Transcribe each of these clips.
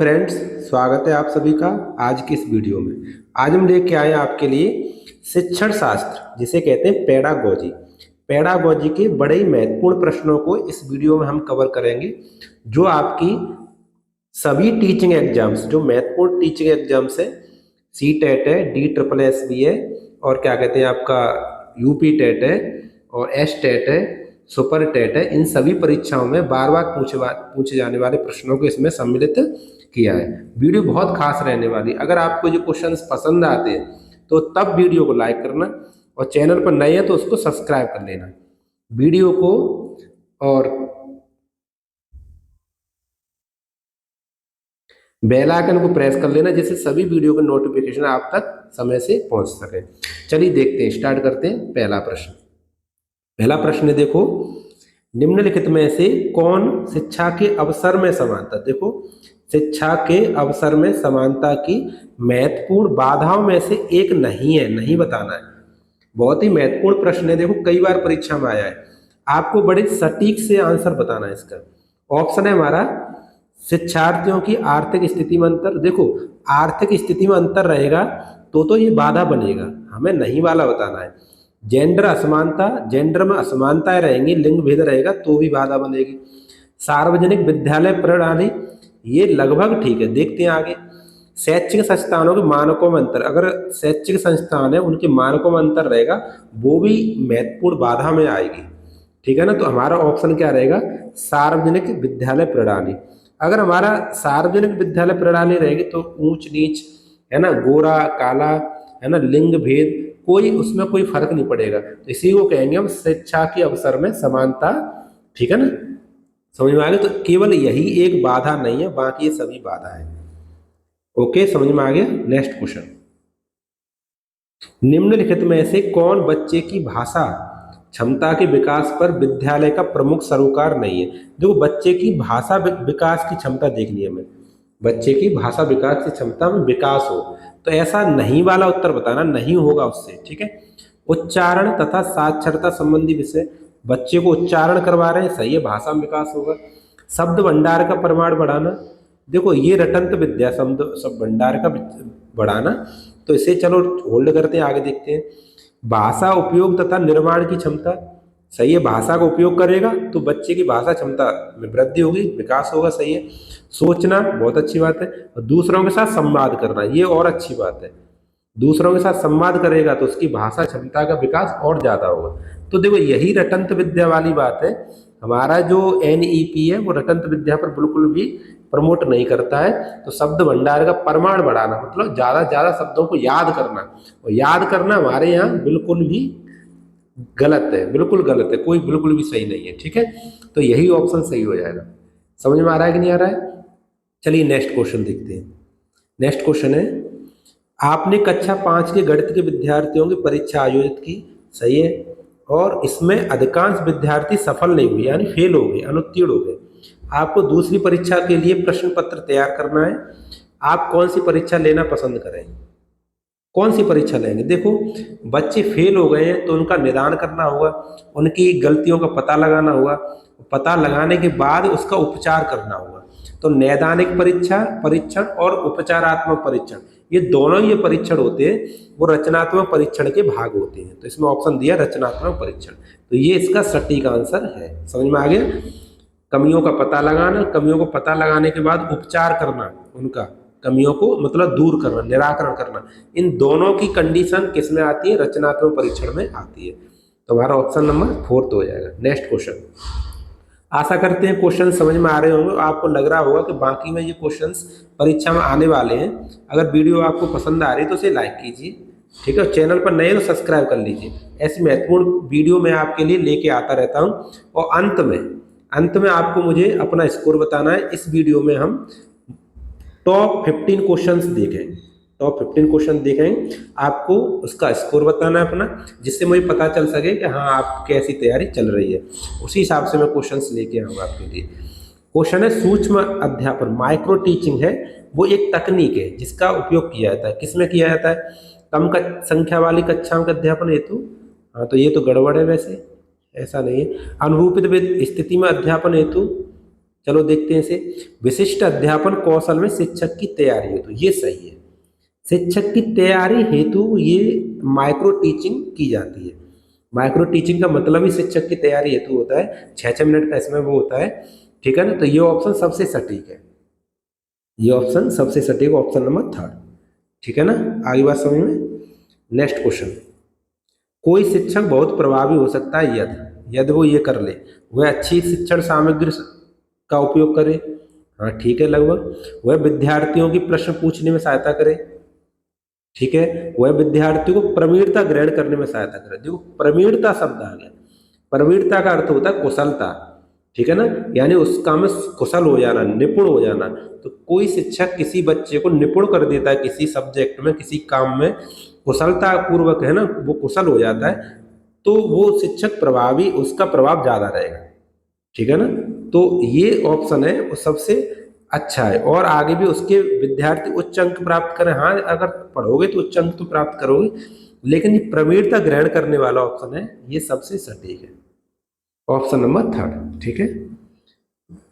Friends, स्वागत है आप सभी का आज की इस वीडियो में। आज हम लेके आए हैं आपके लिए शिक्षण शास्त्र जिसे कहते हैं पेडागोजी। पेडागोजी के बड़े ही महत्वपूर्ण प्रश्नों को इस वीडियो में हम कवर करेंगे, जो आपकी सभी टीचिंग एग्जाम्स, जो महत्वपूर्ण टीचिंग एग्जाम्स है, सी टेट है, डी ट्रिपल एस बी है, और क्या कहते हैं आपका यूपी टेट है, और एस टेट है, सुपर टेट है, इन सभी परीक्षाओं में बार बार पूछे जाने वाले प्रश्नों को इसमें सम्मिलित किया है। वीडियो बहुत खास रहने वाली। अगर आपको जो क्वेश्चंस पसंद आते हैं तो तब वीडियो को लाइक करना, और चैनल पर नए हैं तो उसको सब्सक्राइब कर लेना वीडियो को, और बेल आइकन को प्रेस कर लेना, जिससे सभी वीडियो का नोटिफिकेशन आप तक समय से पहुंच सके। चलिए देखते हैं, स्टार्ट करते हैं। पहला प्रश्न है, देखो, निम्नलिखित में से कौन शिक्षा के अवसर में समानता, देखो, शिक्षा के अवसर में समानता की महत्वपूर्ण बाधाओं में से एक नहीं है, नहीं बताना है। बहुत ही महत्वपूर्ण प्रश्न है, देखो कई बार परीक्षा में आया है। आपको बड़े सटीक से आंसर बताना है इसका। ऑप्शन है हमारा, शिक्षार्थियों की आर्थिक स्थिति में अंतर। देखो, आर्थिक स्थिति में अंतर रहेगा तो ये बाधा बनेगा, हमें नहीं वाला बताना है। जेंडर असमानता, जेंडर में असमानताएं रहेंगी, लिंग भेद रहेगा तो भी बाधा बनेगी। सार्वजनिक विद्यालय प्रणाली, ये लगभग ठीक है, देखते हैं आगे। शैक्षिक संस्थानों के मानकों में अंतर, अगर शैक्षिक संस्थान है उनके मानकों में अंतर रहेगा, वो भी महत्वपूर्ण बाधा में आएगी, ठीक है ना। तो हमारा ऑप्शन क्या रहेगा, सार्वजनिक विद्यालय प्रणाली। अगर हमारा सार्वजनिक विद्यालय प्रणाली रहेगी तो ऊंच नीच, है ना, गोरा काला, है ना, लिंग भेद, कोई उसमें कोई फर्क नहीं पड़ेगा। तो इसी को कहेंगे हम शिक्षा के अवसर में समानता, ठीक है ना। समझ में आ गया। तो केवल यही एक बाधा नहीं है, बाकी ये सभी बाधा है। ओके, समझ में आ गया। नेक्स्ट क्वेश्चन, निम्नलिखित में से कौन बच्चे की भाषा क्षमता के विकास पर विद्यालय का प्रमुख सरोकार नहीं है। देखो, बच्चे की भाषा विकास की क्षमता देखनी है हमें, बच्चे की भाषा विकास की क्षमता में विकास हो, तो ऐसा नहीं वाला उत्तर बताना, नहीं होगा उससे, ठीक है। उच्चारण तथा साक्षरता संबंधी विषय, बच्चे को उच्चारण करवा रहे हैं, सही है, भाषा में विकास होगा। शब्द भंडार का परिमाण बढ़ाना, देखो ये रटंत विद्या, शब्द भंडार का बढ़ाना, तो इसे चलो होल्ड करते हैं, आगे देखते हैं। भाषा उपयोग तथा निर्माण की क्षमता, सही है, भाषा का उपयोग करेगा तो बच्चे की भाषा क्षमता में वृद्धि होगी, विकास होगा, सही है। सोचना, बहुत अच्छी बात है। और दूसरों के साथ संवाद करना, ये और अच्छी बात है, दूसरों के साथ संवाद करेगा तो उसकी भाषा क्षमता का विकास और ज़्यादा होगा। तो देखो यही रटंत विद्या वाली बात है। हमारा जो NEP है वो रटंत विद्या पर बिल्कुल भी प्रमोट नहीं करता है। तो शब्द भंडार का परिमाण बढ़ाना मतलब ज़्यादा ज़्यादा शब्दों को याद करना, और याद करना हमारे यहाँ बिल्कुल भी गलत है, बिल्कुल गलत है, कोई बिल्कुल भी सही नहीं है, ठीक है। तो यही ऑप्शन सही हो जाएगा। समझ में आ रहा है कि नहीं आ रहा है। चलिए नेक्स्ट क्वेश्चन देखते हैं। नेक्स्ट क्वेश्चन है, आपने कक्षा 5 के गणित के विद्यार्थियों की परीक्षा आयोजित की, सही है, और इसमें अधिकांश विद्यार्थी सफल नहीं हुए, यानी फेल हो गए, अनुत्तीर्ण हो गए। आपको दूसरी परीक्षा के लिए प्रश्न पत्र तैयार करना है। आप कौन सी परीक्षा लेना पसंद करेंगे, कौन सी परीक्षा लेंगे। देखो, बच्चे फेल हो गए हैं तो उनका निदान करना होगा, उनकी गलतियों का पता लगाना होगा, पता लगाने के बाद उसका उपचार करना होगा। तो नैदानिक परीक्षा परीक्षण और उपचारात्मक परीक्षण, ये दोनों ये परीक्षण होते हैं, वो रचनात्मक परीक्षण के भाग होते हैं। तो इसमें ऑप्शन दिया रचनात्मक परीक्षण, तो ये इसका सटीक आंसर है। समझ में आ गया। कमियों का पता लगाना, कमियों को पता लगाने के बाद उपचार करना, उनका कमियों को मतलब दूर करना, निराकरण करना, इन दोनों की कंडीशन किस में आती है, रचनात्मक परीक्षण में आती है। तो हमारा ऑप्शन नंबर 4 हो जाएगा। नेक्स्ट क्वेश्चन, आशा करते हैं क्वेश्चन समझ में आ रहे होंगे, आपको लग रहा होगा कि बाकी में ये क्वेश्चंस परीक्षा में आने वाले हैं। अगर वीडियो आपको पसंद आ रही है तो इसे लाइक कीजिए, ठीक है। चैनल पर नए तो सब्सक्राइब कर लीजिए, ऐसी महत्वपूर्ण वीडियो मैं आपके लिए लेके आता रहता हूँ। और अंत में आपको मुझे अपना स्कोर बताना है। इस वीडियो में हम टॉप 15 क्वेश्चंस देखेंगे, टॉप 15 क्वेश्चन देखेंगे, आपको उसका स्कोर बताना है अपना, जिससे मुझे पता चल सके कि हाँ आप कैसी तैयारी चल रही है। उसी हिसाब से मैं क्वेश्चंस लेके आऊँगा आपके लिए। क्वेश्चन है, सूक्ष्म अध्यापन, माइक्रो टीचिंग है, वो एक तकनीक है जिसका उपयोग किया जाता है, किसमें किया जाता है, कम संख्या वाली कक्षाओं के अध्यापन हेतु। हाँ, तो ये तो गड़बड़ है, वैसे ऐसा नहीं है। अनुरूपित स्थिति में अध्यापन हेतु, चलो देखते हैं इसे। विशिष्ट अध्यापन कौशल में शिक्षक की तैयारी हेतु, ये सही है। शिक्षक की तैयारी हेतु ये माइक्रो टीचिंग की जाती है। माइक्रो टीचिंग का मतलब ही शिक्षक की तैयारी हेतु होता है। 6-6 मिनट का इसमें वो होता है, ठीक है ना। तो ये ऑप्शन सबसे सटीक है, ये ऑप्शन सबसे सटीक, ऑप्शन नंबर 3, ठीक है ना। आगे बात समझ में। नेक्स्ट क्वेश्चन, कोई शिक्षक बहुत प्रभावी हो सकता है यदि, यदि वो ये कर ले, वह अच्छी शिक्षण सामग्री का उपयोग करे, हाँ ठीक है लगभग, वह विद्यार्थियों की प्रश्न पूछने में सहायता करे, ठीक है, वह विद्यार्थियों को प्रवीणता ग्रहण करने में सहायता करे। देखो प्रवीणता शब्द आ गया, प्रवीणता का अर्थ होता है कुशलता, ठीक है ना, यानी उस काम में कुशल हो जाना, निपुण हो जाना। तो कोई शिक्षक किसी बच्चे को निपुण कर देता है किसी सब्जेक्ट में, किसी काम में कुशलता पूर्वक, है ना, वो कुशल हो जाता है, तो वो शिक्षक प्रभावी, उसका प्रभाव ज्यादा रहेगा, ठीक है ना। तो ये ऑप्शन है वो सबसे अच्छा है। और आगे भी उसके विद्यार्थी उच्च अंक प्राप्त करें, हाँ अगर पढ़ोगे तो उच्च अंक तो प्राप्त करोगे, लेकिन ये प्रवीणता ग्रहण करने वाला ऑप्शन है, ये सबसे सटीक है, ऑप्शन नंबर 3, ठीक है।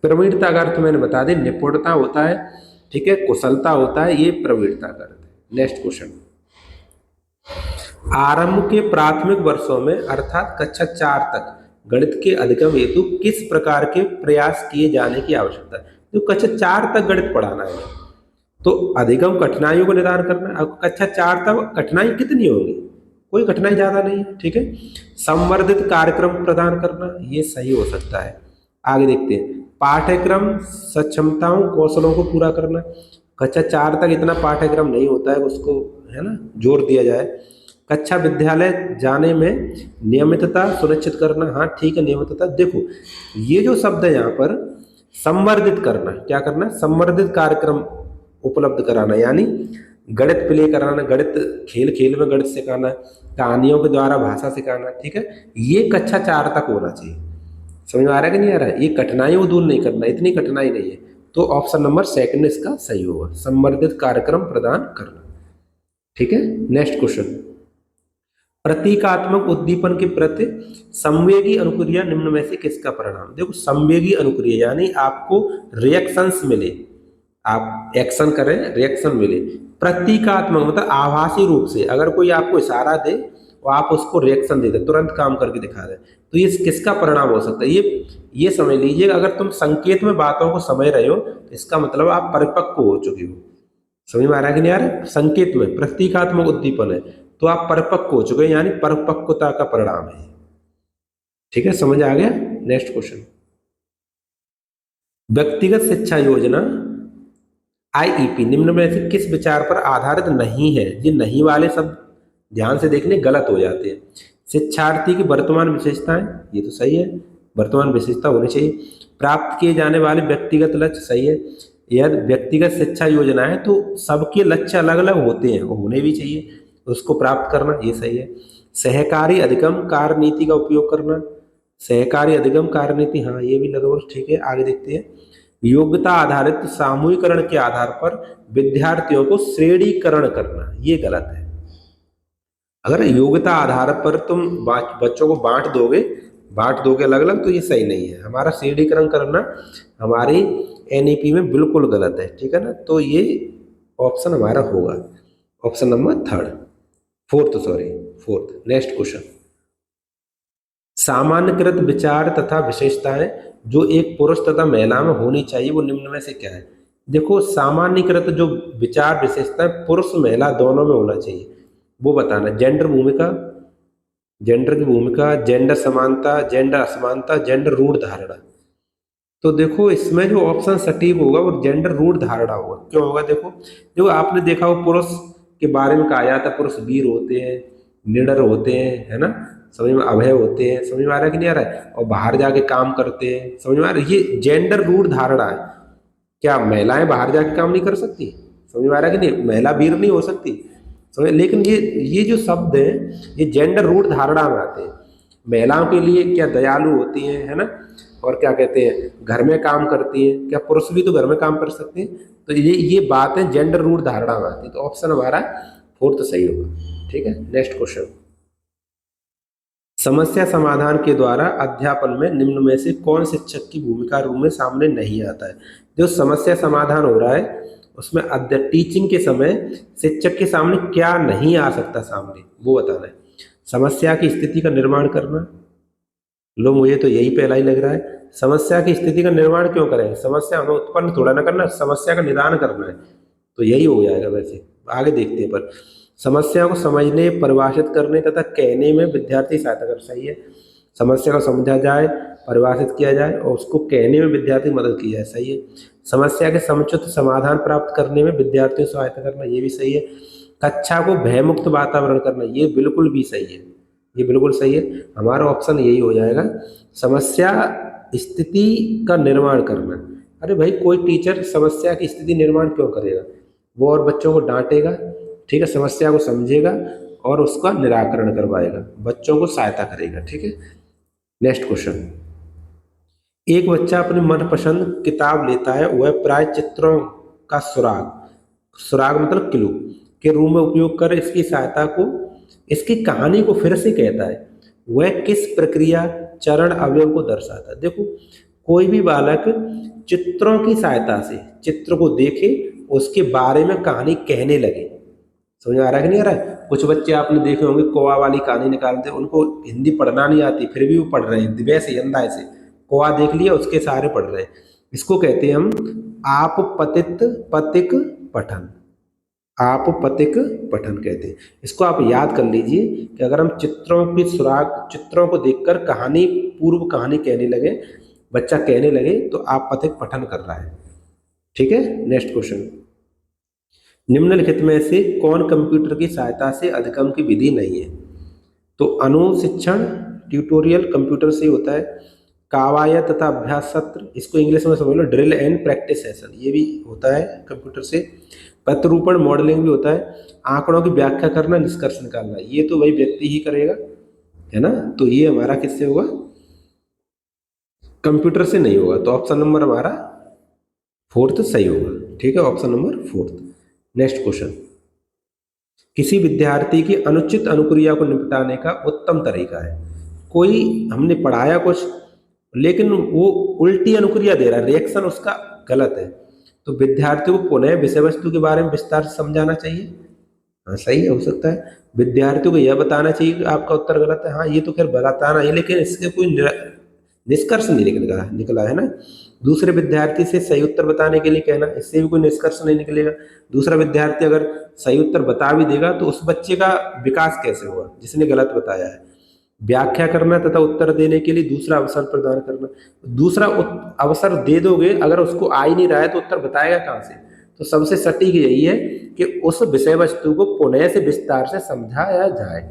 प्रवीणता का अर्थ मैंने बता दी, निपुणता होता है, ठीक है, कुशलता होता है, ये प्रवीणता का अर्थ है। नेक्स्ट क्वेश्चन, आरंभ के प्राथमिक वर्षों में अर्थात कक्षा 4 तक गणित के अधिगम हेतु किस प्रकार के प्रयास किए जाने की आवश्यकता है। तो कक्षा 4 तक गणित पढ़ाना है, तो अधिगम कठिनाइयों को निदान करना है। अब कक्षा 4 तक कठिनाई कितनी होगी, कोई कठिनाई ज्यादा नहीं है, ठीक है। संवर्धित कार्यक्रम प्रदान करना, ये सही हो सकता है। आगे देखते हैं, पाठ्यक्रम सक्षमताओं कौशलों को पूरा करना, कक्षा 4 तक इतना पाठ्यक्रम नहीं होता है, उसको, है ना, जोर दिया जाए। कक्षा विद्यालय जाने में नियमितता सुनिश्चित करना, हाँ ठीक है, नियमितता। देखो ये जो शब्द है यहाँ पर, संवर्धित करना, क्या करना, संवर्धित कार्यक्रम उपलब्ध कराना, यानी गणित प्ले कराना, गणित खेल खेल में गणित सिखाना, कहानियों के द्वारा भाषा सिखाना, ठीक है, ये कक्षा 4 तक होना चाहिए। समझ में आ रहा है कि नहीं आ रहा है, ये कठिनाइयों को दूर नहीं करना, इतनी कठिनाई नहीं है। तो ऑप्शन नंबर 2 इसका सही होगा, संवर्धित कार्यक्रम प्रदान करना, ठीक है। नेक्स्ट क्वेश्चन, प्रतीकात्मक उद्दीपन के प्रति संवेगी अनुक्रिया निम्न में से किसका परिणाम। देखो संवेगी अनुक्रिया यानी आपको रिएक्शंस मिले, आप एक्शन करें रिएक्शन मिले। प्रतीकात्मक मतलब आभासी रूप से, अगर कोई आपको इशारा दे और आप उसको रिएक्शन दे दे, तुरंत काम करके दिखा दे, तो ये किसका परिणाम हो सकता है। ये समझ लीजिए, अगर तुम संकेत में बातों को समझ रहे हो तो इसका मतलब आप परिपक्व हो चुके हो। समझ में आ रहा है कि नहीं आ रहा है। संकेत में प्रतीकात्मक उद्दीपन है तो आप परिपक्व हो चुके हैं, यानी परिपक्वता का परिणाम है, ठीक है, समझ आ गया। नेक्स्ट क्वेश्चन, व्यक्तिगत शिक्षा योजना आईईपी निम्न में से किस विचार पर आधारित नहीं है। ये नहीं वाले सब ध्यान से देखने गलत हो जाते हैं। शिक्षार्थी की वर्तमान विशेषताएं, ये तो सही है, वर्तमान विशेषता होनी चाहिए। प्राप्त किए जाने वाले व्यक्तिगत लक्ष्य, सही है। यदि व्यक्तिगत शिक्षा योजना है तो सबके लक्ष्य अलग अलग होते हैं, वो होने भी चाहिए, उसको प्राप्त करना, ये सही है। सहकारी अधिगम कार्य नीति का उपयोग करना, सहकारी अधिगम कार्य नीति, हाँ ये भी लगभग ठीक है। आगे देखते हैं, योग्यता आधारित सामूहिकरण के आधार पर विद्यार्थियों को श्रेणीकरण करना, ये गलत है। अगर योग्यता आधार पर तुम बच्चों को बांट दोगे अलग अलग, तो ये सही नहीं है। हमारा श्रेणीकरण करना हमारी एनईपी में बिल्कुल गलत है, ठीक है ना। तो ये ऑप्शन हमारा होगा option number 4th। Next question, सामान्यकृत विचार तथा विशेषताएं जो एक पुरुष तथा महिला में होनी चाहिए, वो निम्न में से क्या है। देखो सामान्यकृत जो विचार विशेषताएं पुरुष महिला दोनों में होना चाहिए, वो बताना। जेंडर भूमिका, जेंडर की भूमिका, जेंडर समानता, जेंडर असमानता, जेंडर रूढ़ धारणा। तो देखो इसमें जो ऑप्शन सटीक होगा वो जेंडर रूढ़ धारणा होगा। क्यों होगा, देखो जो आपने देखा वो पुरुष के बारे में कहा जाता है, पुरुष वीर होते हैं, निडर होते हैं, है ना, समझ में अभय होते हैं, समझ में आ रहा है कि नहीं आ रहा है, और बाहर जाके काम करते हैं, समझ में आ रहा है। ये जेंडर रूढ़ धारणा है। क्या महिलाएं बाहर जाके काम नहीं कर सकती, समझ में आ रहा है कि नहीं, महिला वीर नहीं हो सकती, समझ। लेकिन ये जो शब्द है ये जेंडर रूढ़ धारणा में आते हैं। महिलाओं के लिए क्या दयालु होती हैं, है ना, और क्या कहते हैं घर में काम करती हैं, क्या पुरुष भी तो घर में काम कर सकते हैं। तो ये बात है जेंडर रूढ़ धारणा में आती है। तो ऑप्शन हमारा 4th सही होगा, ठीक है। नेक्स्ट क्वेश्चन, समस्या समाधान के द्वारा अध्यापन में निम्न में से कौन शिक्षक की भूमिका रूम में सामने नहीं आता है। जो समस्या समाधान हो रहा है उसमें टीचिंग के समय शिक्षक के सामने क्या नहीं आ सकता सामने, वो बताना है। समस्या की स्थिति का निर्माण करना, लो मुझे तो यही पहला ही लग रहा है। समस्या की स्थिति का निर्माण क्यों करें, समस्या हमें उत्पन्न थोड़ा ना करना, समस्या का निदान करना है, तो यही हो जाएगा। वैसे आगे देखते हैं। पर समस्या को समझने, परिभाषित करने तथा कहने में विद्यार्थी सहायता कर, सही है। समस्या को समझा जाए, परिभाषित किया जाए और उसको कहने में विद्यार्थी मदद की जाए, सही है। समस्या के समुचित समाधान प्राप्त करने में विद्यार्थियों को सहायता करना, ये भी सही है। कक्षा को भयमुक्त वातावरण करना, ये बिल्कुल भी सही है, ये बिल्कुल सही है। हमारा ऑप्शन यही हो जाएगा, समस्या स्थिति का निर्माण करना। अरे भाई कोई टीचर समस्या की स्थिति निर्माण क्यों करेगा, वो और बच्चों को डांटेगा, ठीक है, समस्या को समझेगा और उसका निराकरण करवाएगा, बच्चों को सहायता करेगा, ठीक है। नेक्स्ट क्वेश्चन, एक बच्चा अपनी मनपसंद किताब लेता है, वह प्राय चित्रों का सुराग, सुराग मतलब क्लू के रूप में उपयोग कर इसकी सहायता को, इसकी कहानी को फिर से कहता है, वह किस प्रक्रिया, चरण, अवयव को दर्शाता है। देखो कोई भी बालक चित्रों की सहायता से चित्र को देखे, उसके बारे में कहानी कहने लगे। समझ में आ रहा है कि नहीं आ रहा है। कुछ बच्चे आपने देखे होंगे कौवा वाली कहानी निकालते हैं, उनको हिंदी पढ़ना नहीं आती फिर भी वो पढ़ रहे हैं वैसे अंदाज से, कौवा देख लिया उसके सहारे पढ़ रहे हैं। इसको कहते हैं हम आप पतित पथिक पठन, आप पथिक पठन कहते हैं। इसको आप याद कर लीजिए कि अगर हम चित्रों की सुराग, चित्रों को देखकर कहानी, पूर्व कहानी कहने लगे, बच्चा कहने लगे, तो आप पथिक पठन कर रहा है, ठीक है। नेक्स्ट क्वेश्चन, निम्नलिखित में से कौन कंप्यूटर की सहायता से अधिगम की विधि नहीं है। तो अनुशिक्षण, ट्यूटोरियल कंप्यूटर से होता है। कावायद तथा अभ्यास सत्र, इसको इंग्लिश में समझ लो ड्रिल एंड प्रैक्टिस सेशन, ये भी होता है कंप्यूटर से। प्रतिरूपण मॉडलिंग भी होता है। आंकड़ों की व्याख्या करना, निष्कर्ष निकालना, ये तो वही व्यक्ति ही करेगा, है ना। तो ये हमारा किससे होगा, कंप्यूटर से नहीं होगा। तो ऑप्शन नंबर हमारा फोर्थ सही होगा, ठीक है, option number fourth. Next question, किसी विद्यार्थी की अनुचित अनुक्रिया को निपटाने का उत्तम तरीका है। कोई हमने पढ़ाया कुछ लेकिन वो उल्टी अनुक्रिया दे रहा है, रिएक्शन उसका गलत है, तो विद्यार्थी को पुनः विषय वस्तु के बारे में विस्तार से समझाना चाहिए। हाँ सही है, हो सकता है। विद्यार्थियों को यह बताना चाहिए कि आपका उत्तर गलत है, हाँ ये तो खैर बताना है, लेकिन इससे कोई निष्कर्ष नहीं निकला है ना। दूसरे विद्यार्थी से सही उत्तर बताने के लिए कहना, इससे भी कोई निष्कर्ष नहीं निकलेगा। दूसरा विद्यार्थी अगर सही उत्तर बता भी देगा तो उस बच्चे का विकास कैसे होगा जिसने गलत बताया है। व्याख्या करना तथा उत्तर देने के लिए दूसरा अवसर प्रदान करना, दूसरा अवसर दे दोगे, अगर उसको आ ही नहीं रहा है तो उत्तर बताएगा कहाँ से। तो सबसे सटीक यही है कि उस विषय वस्तु को पुनः से विस्तार से समझाया जाए।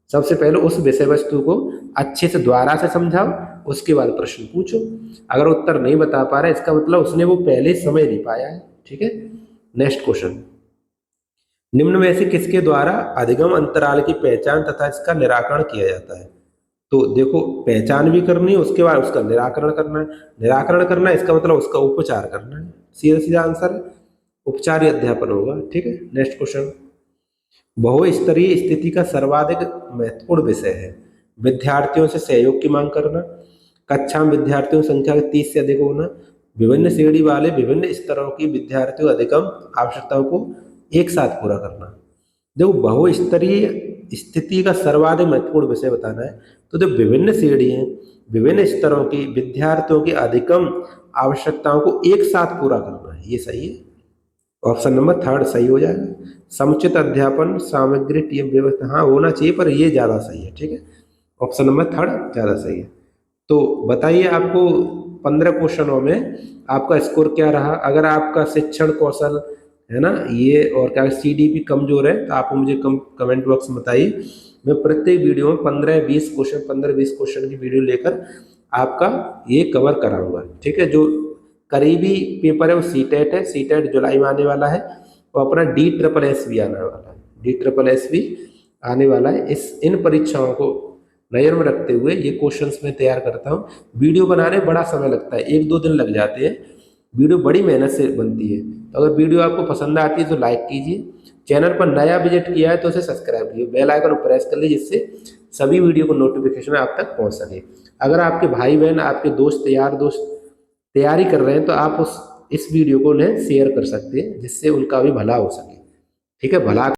सबसे पहले उस विषय वस्तु को अच्छे से दोबारा से समझाओ, उसके बाद प्रश्न पूछो। अगर उत्तर नहीं बता पा रहा है इसका मतलब उसने वो पहले समझ नहीं पाया है, ठीक है। नेक्स्ट क्वेश्चन, निम्न में से किसके द्वारा अधिगम अंतराल की पहचान तथा इसका निराकरण किया जाता है। तो देखो पहचान भी करनी है, उसके बाद उसका निराकरण करना है। निराकरण करना है इसका मतलब उसका उपचार करना है, सीधा सीधा आंसर है, उपचारी अध्यापन होगा, ठीक है। नेक्स्ट क्वेश्चन, बहुस्तरीय स्थिति का सर्वाधिक महत्वपूर्ण विषय है। विद्यार्थियों से सहयोग की मांग करना, कक्षा में विद्यार्थियों की संख्या 30 से अधिक होना, विभिन्न श्रेणी वाले विभिन्न स्तरों की विद्यार्थियों अधिगम आवश्यकताओं को एक साथ पूरा करना। देखो बहुस्तरीय स्थिति का सर्वाधिक महत्वपूर्ण विषय बताना है, तो जो विभिन्न श्रेणी हैं, विभिन्न स्तरों की विद्यार्थियों की अधिगम आवश्यकताओं को एक साथ पूरा करना है, ये सही है। ऑप्शन नंबर थर्ड सही हो जाएगा। समुचित अध्यापन, सामग्री, टीम व्यवस्था, हाँ होना चाहिए पर ये ज़्यादा सही है, ठीक है। ऑप्शन नंबर थर्ड ज़्यादा सही है। तो बताइए आपको 15 क्वेश्चनों में आपका स्कोर क्या रहा। अगर आपका शिक्षण कौशल है ना ये और क्या CDP कमजोर है तो आप मुझे कमेंट बॉक्स में बताइए। मैं प्रत्येक वीडियो में 15-20 क्वेश्चन, 15-20 क्वेश्चन की वीडियो लेकर आपका ये कवर कराऊंगा, ठीक है। जो करीबी पेपर है वो CTET है, CTET जुलाई में आने वाला है, और अपना DSSS भी आने वाला है, DSSS भी आने वाला है। इन परीक्षाओं को नज़र में रखते हुए ये क्वेश्चंस मैं तैयार करता हूँ। वीडियो बनाने बड़ा समय लगता है, 1-2 दिन लग जाते हैं, वीडियो बड़ी मेहनत से बनती है। तो अगर वीडियो आपको पसंद आती है तो लाइक कीजिए, चैनल पर नया विजिट किया है तो उसे सब्सक्राइब कीजिए, बेल आइकन प्रेस कर लीजिए, जिससे सभी वीडियो को नोटिफिकेशन आप तक पहुंच सके। अगर आपके भाई बहन, आपके दोस्त, यार दोस्त तैयारी कर रहे हैं तो आप इस वीडियो को उन्हें शेयर कर सकते हैं, जिससे उनका भी भला हो सके। ठीक है, भला